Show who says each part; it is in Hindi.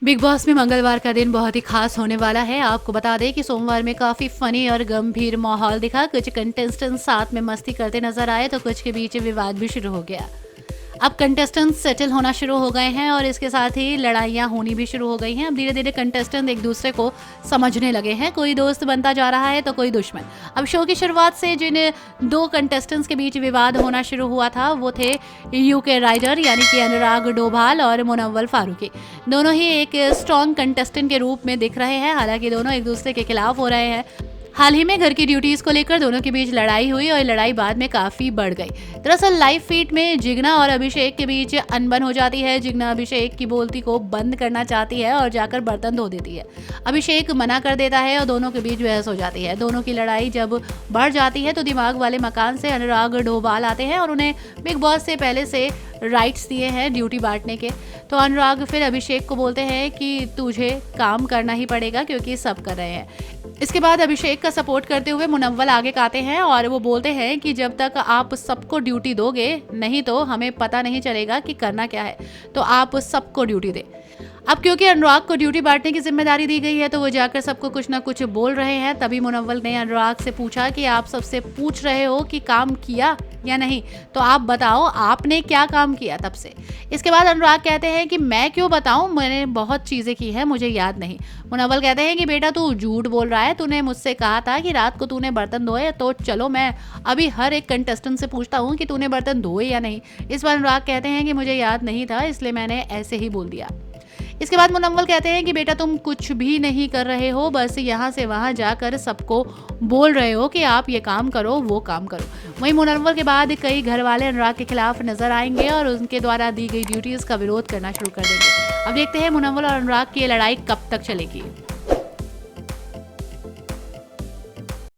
Speaker 1: बिग बॉस में मंगलवार का दिन बहुत ही खास होने वाला है। आपको बता दें कि सोमवार में काफी फनी और गंभीर माहौल दिखा। कुछ कंटेस्टेंट साथ में मस्ती करते नजर आए तो कुछ के बीच विवाद भी शुरू हो गया। अब कंटेस्टेंट सेटल होना शुरू हो गए हैं और इसके साथ ही लड़ाइयाँ होनी भी शुरू हो गई हैं। अब धीरे धीरे कंटेस्टेंट एक दूसरे को समझने लगे हैं। कोई दोस्त बनता जा रहा है तो कोई दुश्मन। अब शो की शुरुआत से जिन दो कंटेस्टेंट्स के बीच विवाद होना शुरू हुआ था वो थे यूके राइडर यानी कि अनुराग डोभाल और मुनव्वल फारूकी। दोनों ही एक स्ट्रॉन्ग कंटेस्टेंट के रूप में दिख रहे हैं। हालांकि दोनों एक दूसरे के खिलाफ हो रहे हैं। हाल ही में घर की ड्यूटीज को लेकर दोनों के बीच लड़ाई हुई और लड़ाई बाद में काफी बढ़ गई। दरअसल लाइव फीड में जिग्ना और अभिषेक के बीच अनबन हो जाती है। जिग्ना अभिषेक की बोलती को बंद करना चाहती है और जाकर बर्तन धो देती है। अभिषेक मना कर देता है और दोनों के बीच बहस हो जाती है। दोनों की लड़ाई जब बढ़ जाती है तो दिमाग वाले मकान से अनुराग डोभाल आते हैं और उन्हें बिग बॉस से पहले से राइट्स दिए हैं ड्यूटी बांटने के। तो अनुराग फिर अभिषेक को बोलते हैं कि तुझे काम करना ही पड़ेगा क्योंकि सब कर रहे हैं। इसके बाद अभिषेक का सपोर्ट करते हुए मुनव्वल आगे आते हैं और वो बोलते हैं कि जब तक आप सबको ड्यूटी दोगे नहीं तो हमें पता नहीं चलेगा कि करना क्या है, तो आप सबको ड्यूटी दे। अब क्योंकि अनुराग को ड्यूटी बांटने की जिम्मेदारी दी गई है तो वो जाकर सबको कुछ ना कुछ बोल रहे हैं। तभी मुनव्वल ने अनुराग से पूछा कि आप सबसे पूछ रहे हो कि काम किया या नहीं, तो आप बताओ आपने क्या काम किया तब से। इसके बाद अनुराग कहते हैं कि मैं क्यों बताऊं, मैंने बहुत चीज़ें की है, मुझे याद नहीं। मुनव्वल कहते हैं कि बेटा तू झूठ बोल रहा है, तूने मुझसे कहा था कि रात को तूने बर्तन धोए, तो चलो मैं अभी हर एक कंटेस्टेंट से पूछता हूँ कि तूने बर्तन धोए या नहीं। इस बार अनुराग कहते हैं कि मुझे याद नहीं था इसलिए मैंने ऐसे ही बोल दिया। इसके बाद मुनव्वल कहते हैं कि बेटा तुम कुछ भी नहीं कर रहे हो, बस यहाँ से वहाँ जाकर सबको बोल रहे हो कि आप ये काम करो वो काम करो। वहीं मुनव्वल के बाद कई घर वाले अनुराग के खिलाफ नजर आएंगे और उनके द्वारा दी गई ड्यूटीज का विरोध करना शुरू कर देंगे। अब देखते हैं मुनव्वल और अनुराग की लड़ाई कब तक चलेगी।